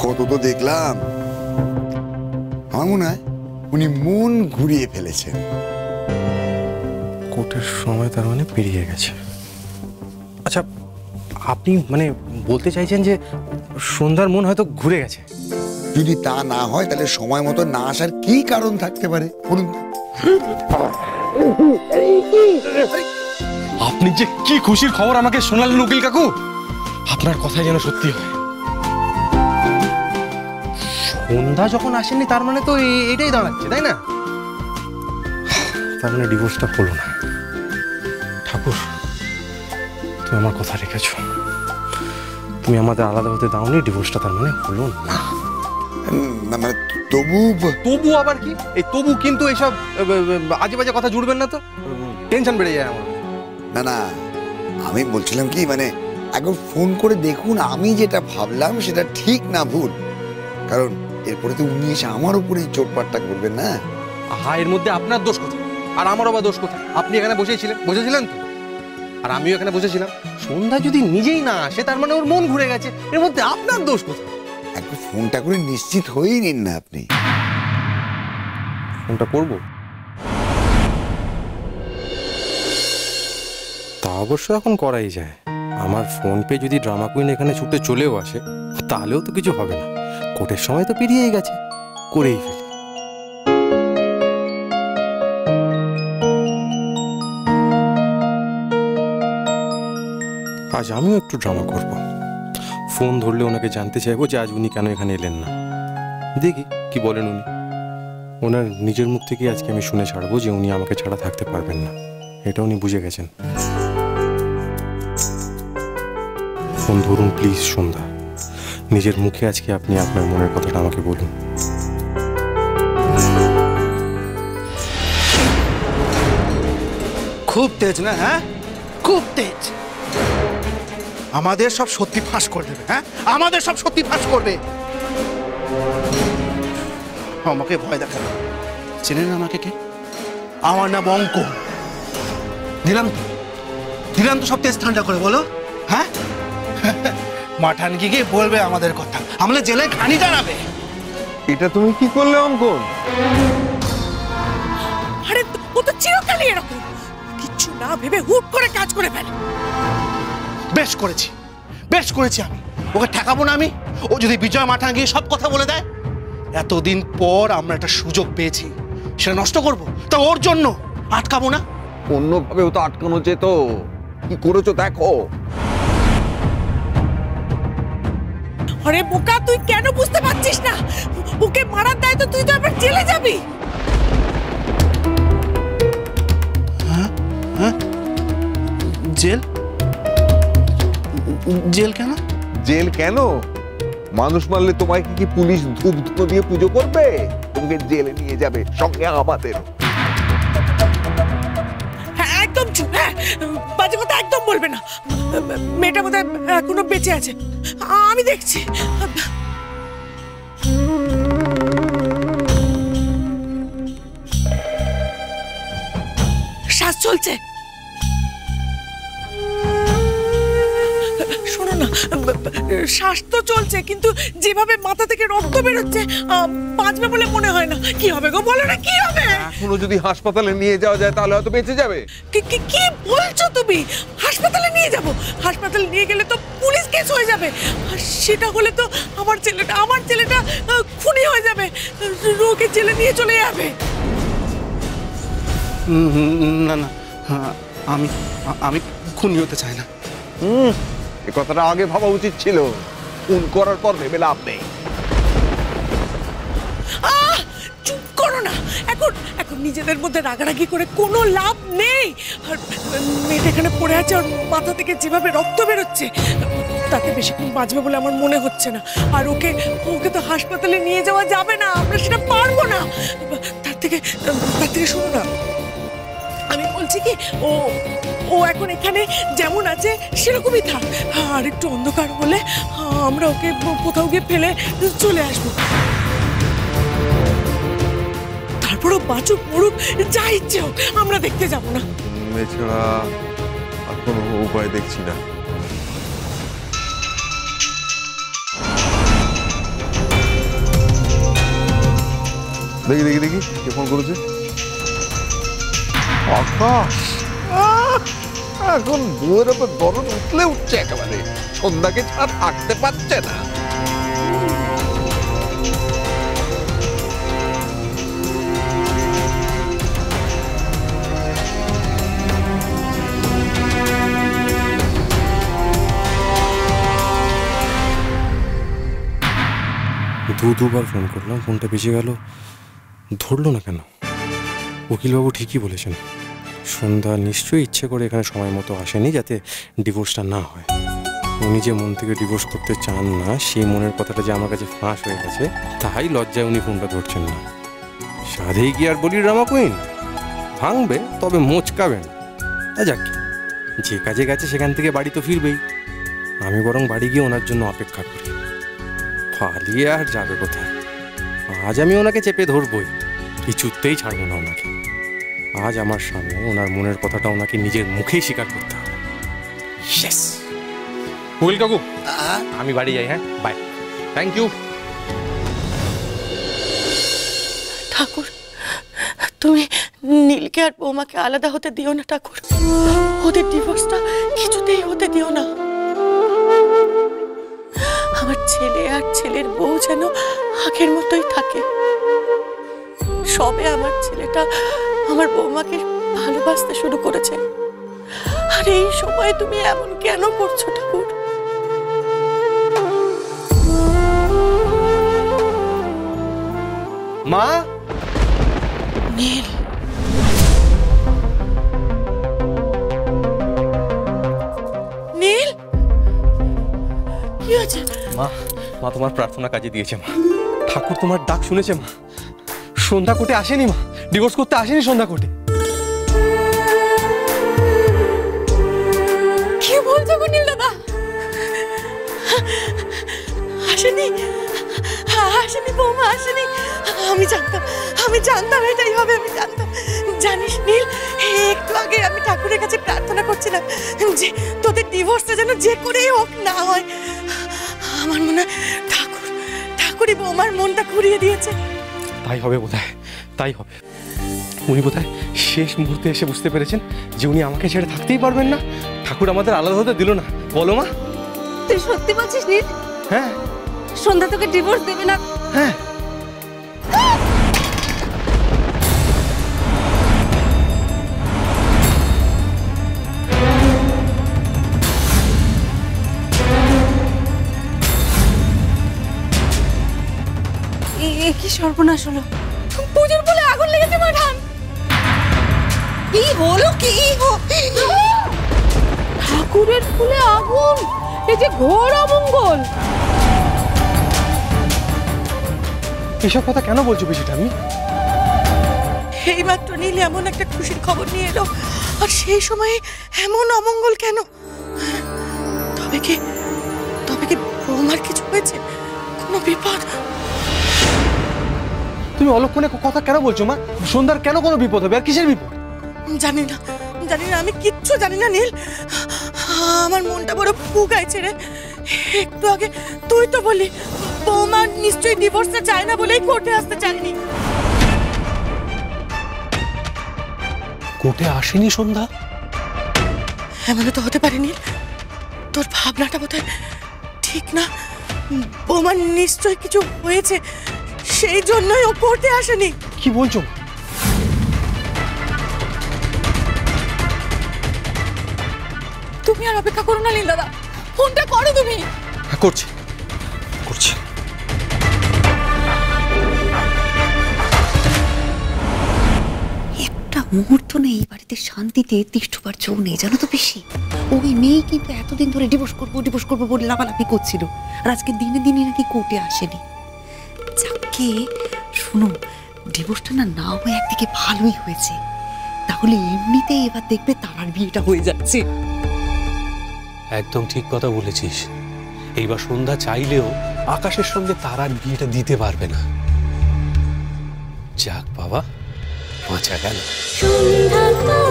কত তো দেখলাম, আমার মনে হয় উনি মন ঘুরিয়ে ফেলেছেন। কোর্টের সময় তার মানে পেরিয়ে গেছে। আচ্ছা, আপনি মানে বলতে চাইছেন যে সন্ধ্যার মন হয়তো ঘুরে গেছে? যদি তা না হয় তাহলে সময় মতো না আসার কি কারণ থাকতে পারে বলুন? আপনি যে কি খুশির খবর আমাকে শোনালেন উকিল কাকু, আপনার কথাই যেন সত্যি হয়। সন্ধ্যা যখন আসেনি তার মানে তো এটাই দাঁড়াচ্ছে, তাই না? তার মানে ডিভোর্সটা হলো না। ঠাকুর, তুমি আমার কথা রেখেছো, তুমি আমাদের আলাদা হতে দাওনি, ডিভোর্সটা তার মানে হলো না। মানে তবু আবার কি? এই তবু কিন্তু এইসব আজে বাজে কথা জুড়বেন না তো, টেনশন বেড়ে যায় আমার। না না, আমি বলছিলাম কি, মানে একবার ফোন করে দেখুন আমি যেটা ভাবলাম সেটা ঠিক না ভুল, কারণ এরপরে তো উনি এসে আমার উপরেই চোটপাটটা করবেন না। হ্যাঁ, এর মধ্যে আপনার দোষ কোথায় আর আমারও বা দোষ কোথায়? আপনি এখানে বসেছিলেন তো, আর আমিও এখানে বসেছিলাম। সন্ধ্যা যদি নিজেই না আসে তার মানে ওর মন ঘুরে গেছে, এর মধ্যে আপনার দোষ কোথায়? একবার ফোনটা করে নিশ্চিত হয়েই নিন না আপনি। ফোনটা করবো? তা অবশ্য এখন করাই যায়। আমার ফোন পে যদি ড্রামা কুইন এখানে ছুটে চলেও আসে তাহলেও তো কিছু হবে না, কোর্টের সময় তো পেরিয়েই গেছে, করেই ফেলি। আজ আমিও একটু ড্রামা করব, ফোন ধরলে ওনাকে জানতে চাইবো যে আজ উনি কেন এখানে এলেন না। দেখি কি বলেন উনি। ওনার নিজের মুখ থেকে আজকে আমি শুনে ছাড়বো যে উনি আমাকে ছাড়া থাকতে পারবেন না, এটা উনি বুঝে গেছেন। ফোন ধরুন প্লিজ সন্ধ্যা, নিজের মুখে আজকে আপনি আপনার মনের কথাটা আমাকে বলুন। খুব তেজ না? হ্যাঁ, খুব তেজ। আমাদের সব সত্যি ফাঁস করে দেবে। হ্যাঁ, আমাদের সব সত্যি ফাঁস করবে। আমাকে ভয় দেখাবে। চেনেন আমাকে কে? আমার নাম অঙ্কন। দিলাম তো সব তেজ ঠান্ডা করে, বলো। হ্যাঁ, মাঠান গিয়ে বলবে আমাদের কথা, আমাদের জেলে ঘানি টানাবে। এটা তুমি কি করলে অঙ্কন? আরে ও তো চিরকালই এরকম, কিচ্ছু না ভেবে হুট করে কাজ করে ফেলে। বেশ করেছি আমি। ওকে ঠেকাবো না আমি? ও যদি বিজয় মাঠান গিয়ে সব কথা বলে দেয়, এতদিন পর আমরা একটা সুযোগ পেয়েছি, সেটা নষ্ট করবো? তা ওর জন্য আটকাবো না? অন্যভাবেও তো আটকানো যেত, কি করেছো দেখো। আরে বোকা, তুই কেন বুঝতে পারছিস না? ওকে মারার দায় তো তুই তো আবার জেলে যাবি। হ্যাঁ, জেল কেন? জেল কেন? মানুষ মারলে তোমায় কি পুলিশ ধূপ ধুনো দিয়ে পুজো করবে? তোমাকে জেলে নিয়ে যাবে, সঙ্গে আমাদের। হ্যাঁ, একদম চুপ। হ্যাঁ, বাজে কথা একদম বলবে না। মেয়েটা বোধহয় এখনো বেঁচে আছে, আমি দেখছি। শ্বাস চলছে। শোনো না, শ্বাস তো চলছে, কিন্তু যেভাবে মাথা থেকে রক্ত বেরোচ্ছে বাঁচবে বলে মনে হয় না। কি হবে গো, বলো না কি হবে? এখনো যদি হাসপাতালে নিয়ে যাওয়া যায় তাহলে হয়তো বেঁচে যাবে। কি বলছো তুমি? হাসপাতালে নিয়ে যাব? হাসপাতালে নিয়ে গেলে তো পুলিশ কেস হয়ে যাবে, আর সেটা হলে তো আমার ছেলেটা খুনি হয়ে যাবে, রোগে জেলে নিয়ে চলে যাবে। না, আমি খুনি হতে চাই না। এ কথাটা আগে ভাবা উচিত ছিল, খুন করার পর ভেবে লাভ নেই। চুপ করো না, এখন নিজেদের মধ্যে রাগারাগি করে কোনো লাভ নেই। আর মেয়েটা এখানে পড়ে আছে, আর মাথা থেকে যেভাবে রক্ত বেরোচ্ছে, তাতে বেশিক্ষণ বাঁচবে বলে আমার মনে হচ্ছে না। আর ওকে তো হাসপাতালে নিয়ে যাওয়া যাবে না, আমরা সেটা পারবো না। তার থেকে শোনো না, আমি বলছি কি, ও এখন এখানে যেমন আছে সেরকমই থাক, আর একটু অন্ধকার হলে আমরা ওকে কোথাও গিয়ে ফেলে চলে আসবো। তারপরও বাঁচুক মরুক যা ইচ্ছে হোক, আমরা দেখতে যাবো না। এছাড়া আর কোনো উপায় দেখছি না। দেখি দেখি দেখি কে ফোন করেছে। আকাশ, এখন বউয়ের ওপর দরদ উঠলে উঠছে একেবারে, সন্ধ্যাকে ছাড়া থাকতে পারছে না। দুবার ফোন করলাম, ফোনটা বেজে গেল, ধরলো না কেন? উকিলবাবু ঠিকই বলেছেন, সন্ধ্যা নিশ্চয়ই ইচ্ছে করে এখানে সময় মতো আসেনি যাতে ডিভোর্সটা না হয়। উনি যে মন থেকে ডিভোর্স করতে চান না, সেই মনের কথাটা যে আমার কাছে ফাঁস হয়ে গেছে, তাই লজ্জায় উনি ফোনটা ধরছেন না। সাধেই কি আর বলি ড্রামা কুইন, ভাঙবে তবে মোচকাবেন। যাক, যে কাজে গেছে সেখান থেকে বাড়ি তো ফিরবেই। আমি বরং বাড়ি গিয়ে ওনার জন্য অপেক্ষা করি। পালিয়ে আর যাবে কোথায়? আজ আমি ওনাকে চেপে ধরবই, কিছুতেই ছাড়বো না ওনাকে। আজ আমার সামনে ওনার মনের কথাটা ওনাকে নিজের মুখেই স্বীকার করতে হবে। ইয়েস! উকিল কাকু, আমি বাড়ি যাই। হ্যাঁ, বাই। Thank you. ঠাকুর, তুমি নীলকে আর বৌমাকে আলাদা হতে দিও না ঠাকুর। ওদের ডিভোর্সটা কিছুতেই হতে দিও না। আমার ছেলে আর ছেলের বউ যেন আগের মতোই থাকে। সবে আমার ছেলেটা আমার বৌমাকে ভালোবাসতে শুরু করেছে, আর এই সময় তুমি এমন কেন করছো ঠাকুর? মা! নীল, নীল, কি হয়েছে? মা, মা তোমার প্রার্থনা কাজে দিয়েছে। মা, ঠাকুর তোমার ডাক শুনেছে। মা, সন্ধ্যা কোর্টে আসেনি। মা, ডিভোর্স করতে আসেনি সন্ধ্যা কোর্টে। কি বলছো গো নীল দাদা? আসেনি? আসেনি বৌমা, আসেনি? আমি জানতাম এটাই হবে, আমি জানতাম। জানিস নীল, একটু আগে আমি ঠাকুরের কাছে প্রার্থনা করছিলাম যে তোদের ডিভোর্সটা যেন যে করেই হোক না হয়। আমার মনে হয় ঠাকুরই বৌমার মনটা ঘুরিয়ে দিয়েছে। তাই হবে বোধহয়, তাই হবে। উনি বোধহয় শেষ মুহূর্তে এসে বুঝতে পেরেছেন যে উনি আমাকে ছেড়ে থাকতেই পারবেন না। ঠাকুর আমাদের আলাদা হতে দিল না। বলো মা? তুই সত্যি বলছিস নীল? হ্যাঁ, সন্ধ্যা তোকে ডিভোর্স দেবে না? হ্যাঁ। কি সর্বনাশ হলো! পুজোর বলে আগুন লেগেছে মাঠান। কি হলো? কি ঠাকুরের ফুলে আগুন! এই যে ঘোর অমঙ্গল! এসব কথা কেন বলছো বেশিটা? আমি এইমাত্র নীল এমন একটা খুশির খবর নিয়ে এলো, আর সেই সময়ে এমন অমঙ্গল কেন? তবে কি বৌমার কিছু হয়েছে? কোনো বিপদ? তুমি অলক্ষণে কথা কেন বলছো মা? সন্ধ্যার কেন কোনো বিপদ হবে? আর কিসের বিপদ? জানি না, আমি কিচ্ছু জানি না নীল। আমার মনটা বড় পুগাইছে রে। একটু আগে তুই তো বললি বৌমা নিশ্চয়ই ডিভোর্সটা চায় না বলেই কোর্টে আসতে চায়নি। কোর্টে আসেনি সন্ধ্যা? এমনও তো হতে পারে নীল, তোর ভাবনাটা বোধহয় ঠিক না। বৌমার নিশ্চয়ই কিছু হয়েছে, সেই জন্যই ও কোর্টে আসেনি। কি বলছো? তুমি আর অপেক্ষা করো না নীল দাদা, ফোনটা করো তুমি। হ্যাঁ, করছি। একটা মুহূর্ত নেই এই বাড়িতে শান্তিতে তিষ্ঠবার জো নেই, জানো তো বেশি। ওই মেয়ে কিন্তু এতদিন ধরে ডিভোর্স করবো বলে লাফালাফি করছিল, আর আজকে দিনে দিনে নাকি কোর্টে আসেনি। যাকে শোনো, ডিভোর্সটা না হয়ে একদিকে ভালোই হয়েছে। তাহলে এমনিতেই এবার দেখবে তারার বিয়েটা হয়ে যাচ্ছে। একদম ঠিক কথা বলেছিস। এইবার সন্ধ্যা চাইলেও আকাশের সঙ্গে তারার বিয়েটা দিতে পারবে না। যাক বাবা, বাঁচা গেল। সন্ধ্যা।